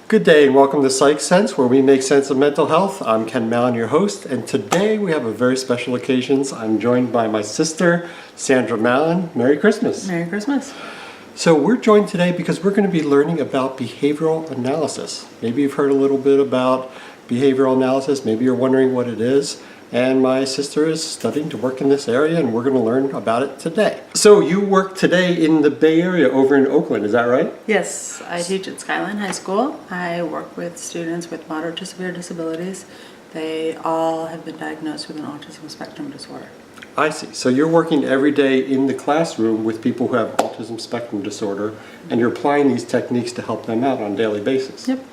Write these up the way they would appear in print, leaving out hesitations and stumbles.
Good day and welcome to Psych Sense, where we make sense of mental health. I'm Ken Mallon, your host, and today we have a very special occasion. I'm joined by my sister, Sandra Mallon. Merry Christmas. Merry Christmas. So we're joined today because we're going to be learning about behavioral analysis. Maybe you've heard a little bit about behavioral analysis. Maybe you're wondering what it is. And my sister is studying to work in this area, and we're going to learn about it today. So you work today in the Bay Area over in Oakland, is that right? Yes, I teach at Skyline High School. I work with students with moderate to severe disabilities. They all have been diagnosed with an autism spectrum disorder. I see. So you're working every day in the classroom with people who have autism spectrum disorder, and you're applying these techniques to help them out on a daily basis. Yep.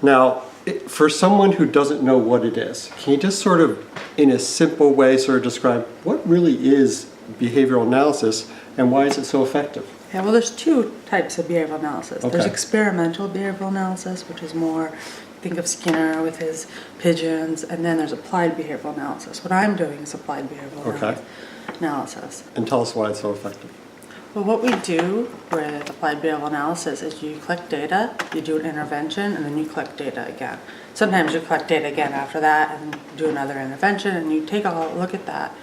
Now, for someone who doesn't know what it is, can you just sort of, in a simple way, sort of describe what really is behavioral analysis and why is it so effective? Yeah, well, there's two types of behavioral analysis. Okay. There's experimental behavioral analysis, which is more, think of Skinner with his pigeons, and then there's applied behavioral analysis. What I'm doing is applied behavioral analysis. And tell us why it's so effective. Well, what we do with applied behavioral analysis is you collect data, you do an intervention, and then you collect data again. Sometimes you collect data again after that and do another intervention, and you take a look at that,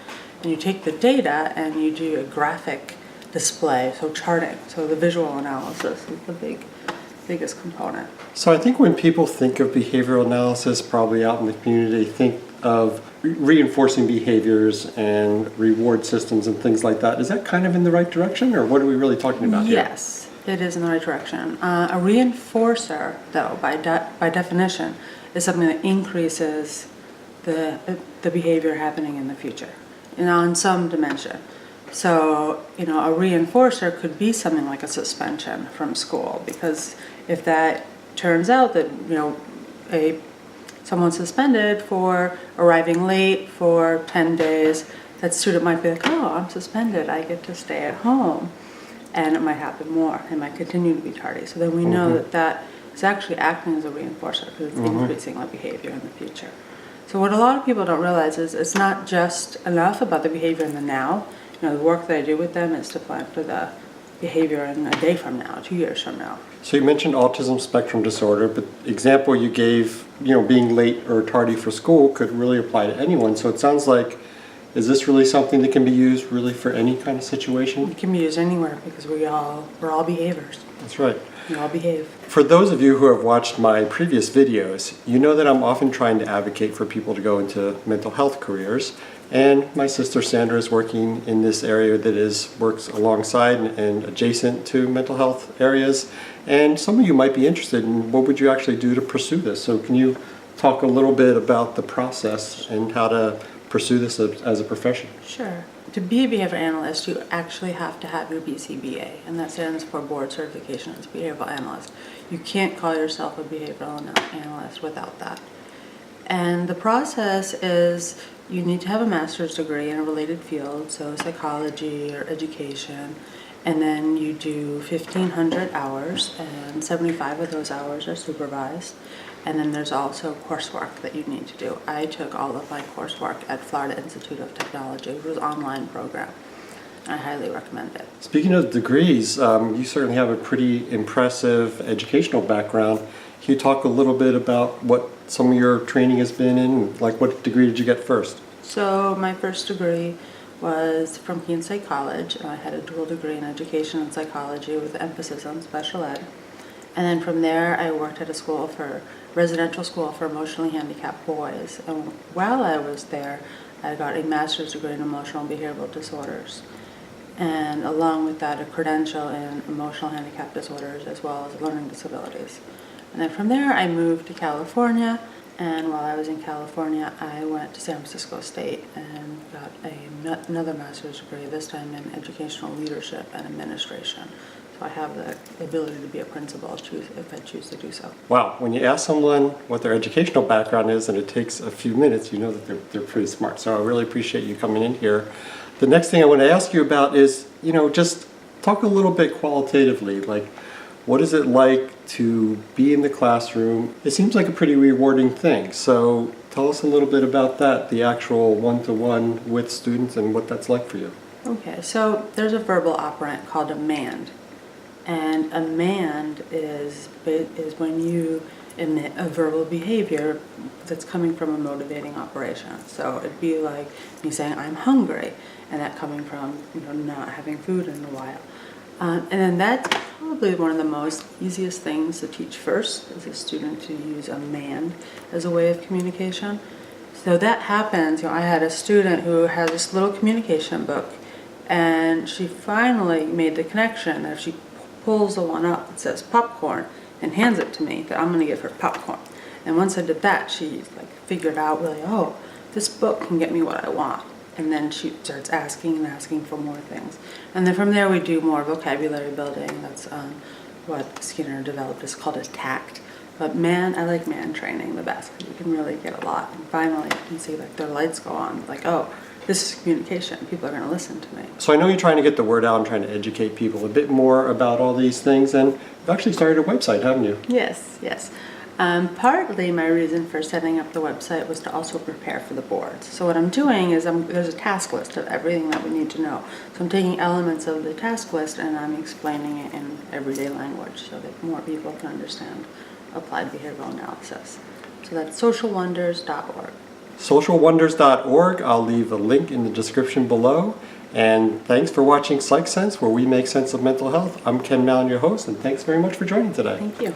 and you take the data and you do a graphic display, so charting. So the visual analysis is the biggest component. So I think when people think of behavioral analysis, probably out in the community, they think of reinforcing behaviors and reward systems and things like that. Is that kind of in the right direction, or what are we really talking about here? Yes, it is in the right direction. A reinforcer, though, by definition, is something that increases the behavior happening in the future, on some dimension. So, a reinforcer could be something like a suspension from school, because if that turns out that, someone's suspended for arriving late for 10 days, that student might be like, oh, I'm suspended, I get to stay at home. And it might happen more, it might continue to be tardy. So then we know that that is actually acting as a reinforcer, because it's increasing the behavior in the future. So what a lot of people don't realize is it's not just enough about the behavior in the now. The work that I do with them is to plan for the behavior in a day from now, 2 years from now. So you mentioned autism spectrum disorder, but the example you gave, being late or tardy for school could really apply to anyone. So it sounds like, is this really something that can be used really for any kind of situation? It can be used anywhere, because we're all behaviors. That's right. We all behave. For those of you who have watched my previous videos, you know that I'm often trying to advocate for people to go into mental health careers. And my sister Sandra is working in this area that works alongside and adjacent to mental health areas. And some of you might be interested in what would you actually do to pursue this. So can you talk a little bit about the process and how to pursue this as a profession? Sure. To be a behavior analyst, you actually have to have your BCBA, and that stands for Board Certification as a Behavioral Analyst. You can't call yourself a behavioral analyst without that. And the process is, you need to have a master's degree in a related field, so psychology or education, and then you do 1,500 hours, and 75 of those hours are supervised. And then there's also coursework that you need to do. I took all of my coursework at Florida Institute of Technology, which was an online program. I highly recommend it. Speaking of degrees, you certainly have a pretty impressive educational background. Can you talk a little bit about what some of your training has been in? Like, what degree did you get first? So my first degree was from Keene State College. I had a dual degree in education and psychology with emphasis on special ed. And then from there, I worked at a residential school for emotionally handicapped boys. And while I was there, I got a master's degree in emotional and behavioral disorders. And along with that, a credential in emotional handicap disorders as well as learning disabilities. And then from there, I moved to California. And while I was in California, I went to San Francisco State and got another master's degree, this time in educational leadership and administration. So I have the ability to be a principal if I choose to do so. Wow, when you ask someone what their educational background is and it takes a few minutes, you know that they're pretty smart. So I really appreciate you coming in here. The next thing I want to ask you about is, just talk a little bit qualitatively, like, what is it like to be in the classroom? It seems like a pretty rewarding thing. So tell us a little bit about that, the actual one-to-one with students and what that's like for you. Okay, so there's a verbal operant called a mand. And a man is when you emit a verbal behavior that's coming from a motivating operation. So it'd be like me saying, I'm hungry, and that coming from not having food in a while. And then that's probably one of the most easiest things to teach first as a student, to use a man as a way of communication. So that happens, I had a student who had this little communication book, and she finally made the connection that if she pulls the one up that says popcorn and hands it to me, that I'm going to give her popcorn. And once I did that, she figured out really, oh, this book can get me what I want. And then she starts asking and asking for more things. And then from there we do more vocabulary building. That's what Skinner developed. It's called a tact. But I like man training the best, because you can really get a lot. And finally you can see their lights go on, oh, this is communication. People are going to listen to me. So I know you're trying to get the word out and trying to educate people a bit more about all these things, and you've actually started a website, haven't you? Yes. Partly my reason for setting up the website was to also prepare for the boards. So what I'm doing is there's a task list of everything that we need to know. So I'm taking elements of the task list and I'm explaining it in everyday language so that more people can understand applied behavioral analysis. So that's socialwonders.org. Socialwonders.org. I'll leave a link in the description below. And thanks for watching Psych Sense, where we make sense of mental health. I'm Ken Mallon, your host, and thanks very much for joining today. Thank you.